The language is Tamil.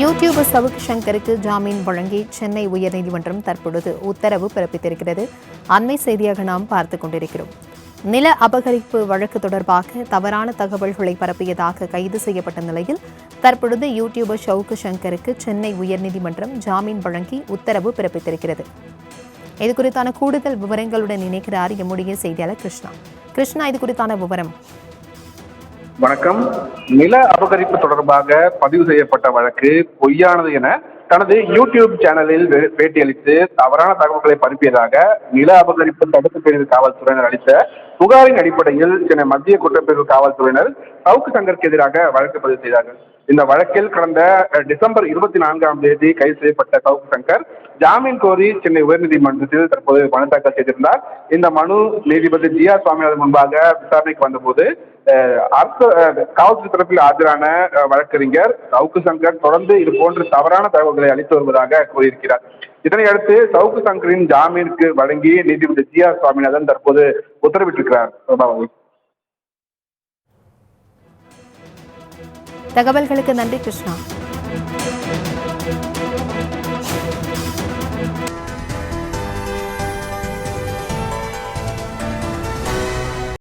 யூடியூபர் சவுக்கு சங்கருக்கு ஜாமீன் வழங்கி சென்னை உயர்நீதிமன்றம் தற்பொழுது உத்தரவு பிறப்பித்திருக்கிறது. அண்மை செய்தியாக நாம் பார்த்துக் கொண்டிருக்கிறோம். நில அபகரிப்பு வழக்கு தொடர்பாக தவறான தகவல்களை பரப்பியதாக கைது செய்யப்பட்ட நிலையில் தற்பொழுது யூடியூபர் சவுக்கு சங்கருக்கு சென்னை உயர்நீதிமன்றம் ஜாமீன் வழங்கி உத்தரவு பிறப்பித்திருக்கிறது. இது குறித்தான கூடுதல் விவரங்களுடன் இணைக்கிறார் எம்முடைய செய்தியாளர் கிருஷ்ணா, இது குறித்தான விவரம். வணக்கம். நில அபகரிப்பு தொடர்பாக பதிவு செய்யப்பட்ட வழக்கு பொய்யானது என தனது யூடியூப் சேனலில் பேட்டியளித்து தவறான தகவல்களை பரப்பியதாக நில அபகரிப்பு தடுப்பு பிரிவு காவல்துறையினர் அளித்த புகாரின் அடிப்படையில் சென்னை மத்திய குற்றப்பிரிவு காவல்துறையினர் சவுக்கு சங்கருக்கு எதிராக வழக்கு பதிவு செய்தார்கள். இந்த வழக்கில் கடந்த டிசம்பர் 24ஆம் தேதி கைது செய்யப்பட்ட சவுக்கு சங்கர் ஜாமீன் கோரி சென்னை உயர்நீதிமன்றத்தில் தற்போது மனு தாக்கல் செய்திருந்தார். இந்த மனு நீதிபதி ஜி.ஆர். சுவாமிநாதன் முன்பாக விசாரணைக்கு வந்தபோது காவல்துறை தரப்பில் ஆஜரான வழக்கறிஞர் சவுக்கு சங்கர் தொடர்ந்து இது போன்ற தவறான தகவல்களை அளித்து வருவதாக கூறியிருக்கிறார். இதனையடுத்து சவுக்கு சங்கரின் ஜாமீனுக்கு வழங்கி நீதிபதி ஜி.ஆர். சுவாமிநாதன் தற்போது உத்தரவிட்டிருக்கிறார். தகவல்களுக்கு நன்றி கிருஷ்ணா.